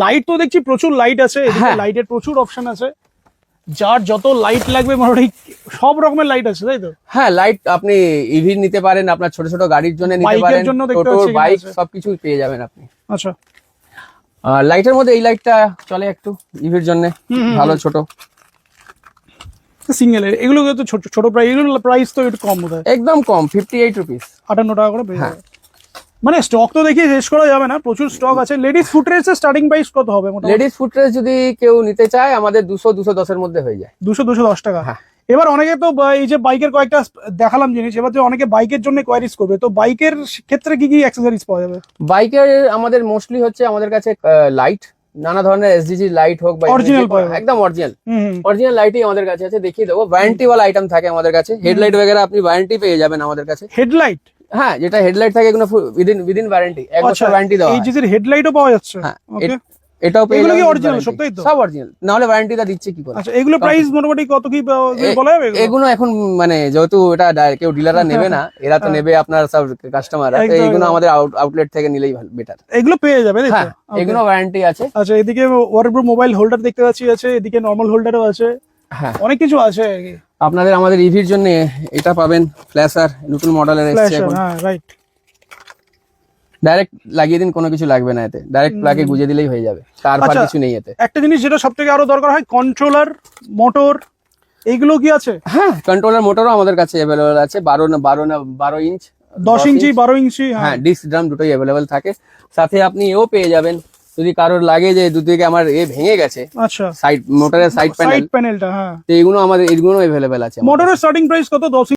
Light তো দেখছি প্রচুর লাইট আছে, হ্যাঁ। লাইটের প্রচুর অপশন আছে, যার যত লাইট লাগবে মোটামুটি সব রকমের লাইট আছে, তাই তো? হ্যাঁ, লাইট আপনি ইভি নিতে পারেন, আপনার ছোট ছোট গাড়ির জন্য নিতে বাইকের পারেন, জন্য দেখতে টোটো পাচ্ছি এখানে বাইক আছে। সবকিছু পেয়ে যাবেন আপনি। আচ্ছা, লাইটের মধ্যে এই লাইটটা চলে একটু ইভির জন্য, ভালো ছোট, সিঙ্গেল এগুলো তো ছোট ছোট প্রাইস, এগুলো প্রাইস তো একটু কম বোধ হয়, একদম কম 58 রুপিস। 58 টাকা করে পেয়ে হ্যাঁ। যাবে। মানে স্টক তো দেখি শেষ করা যাবে না, প্রচুর স্টক আছে। লেডিস ফুটরের স্টার্টিং প্রাইস কত হবে মোটামুটি? লেডিস ফুটরেস যদি কেউ নিতে চায় আমাদের 200-210 এর মধ্যে হয়ে যায়। 200-210 টাকা। হ্যাঁ। এবার অনেকে তো এই যে বাইকের কয়েকটা দেখালাম জিনিস, এবার যে অনেকে বাইকের জন্য কোয়ারিজ করবে, তো বাইকের ক্ষেত্রে কি কি অ্যাক্সেসরিজ পাওয়া যাবে? বাইকের আমাদের মোস্টলি হচ্ছে আমাদের কাছে লাইট, নানা ধরনের এসডিজি লাইট হোক বা Original পাওয়া যাবে। একদম অরিজিনাল হুম, অরিজিনাল লাইটই আমাদের কাছে আছে, দেখিয়ে দেবো। ওয়ারেন্টি ওয়ালা আইটেম থাকে আমাদের কাছে, হেডলাইট বগেরা আপনি ওয়ারেন্টি পেয়ে যাবেন আমাদের কাছে। হেডলাইট? হ্যাঁ, যেটা হেডলাইট থাকে এগুলো উইদিন ওয়ারেন্টি, এক আচ্ছা, বছর ওয়ারেন্টি দেওয়া এই হয়। যে হেডলাইটও পাওয়া যাচ্ছে? হ্যাঁ, ওকে, এটাও পেয়ে এগুলো কি যাবেন original warranty। সব, তাই তো? সব অরিজিনাল, না হলে ওয়ারেন্টিটা দিচ্ছে কি করে? আচ্ছা, এগুলো প্রাইস মোটামুটি কত কি বলা যাবে এগুলো? এগুলো এখন মানে যেহেতু এটা কেউ ডিলাররা নেবে না, এরা তো নেবে আপনার সব কাস্টমাররা, তো একদম, এগুলো একদম। আমাদের আউটলেট থেকে নিলেই বেটার। এগুলো পেয়ে যাবে, তাই তো? হ্যাঁ, Okay. এগুলো ওয়ারেন্টি আছে। আচ্ছা, এদিকে ওয়াটারপ্রুফ মোবাইল হোল্ডার দেখতে পাচ্ছি আছে, এদিকে নরমাল হোল্ডারও আছে, হ্যাঁ, অনেক কিছু আছে আর কি। আপনাদের আমাদের ইভির জন্য এটা পাবেন, ফ্ল্যাশার নতুন মডেলের এসেছে ফ্ল্যাশ, এখন। হ্যাঁ রাইট। ডাইরেক্ট লাগিয়ে দিন, কোনো কিছু লাগবে না এতে, ডাইরেক্ট প্লাগে গুজে দিলেই হয়ে যাবে, তার ফার আচ্ছা। কিছু নেই এতে। একটা জিনিস যেটা সবথেকে আরো দরকার হয়, কন্ট্রোলার, মোটর, এইগুলো কি আছে? হ্যাঁ, কন্ট্রোলার মোটরও আমাদের কাছে অ্যাভেলেবল আছে, 12 ইঞ্চ, 10 ইঞ্চি, 12 ইঞ্চি, হ্যাঁ, হ্যাঁ। ডিস্ক ড্রাম দুটোই অ্যাভেলেবল থাকে। সাথে আপনি এও পেয়ে যাবেন, যদি কারোর লাগে যে দুদিকে আমার ভেঙে গেছে, আচ্ছা, সাইড মোটরের সাইড প্যানেল, সাইড প্যানেলটা, হ্যাঁ। তো এগুলো অ্যাভেলেবেল আছে। মোটরের স্টার্টিং প্রাইস কত? 10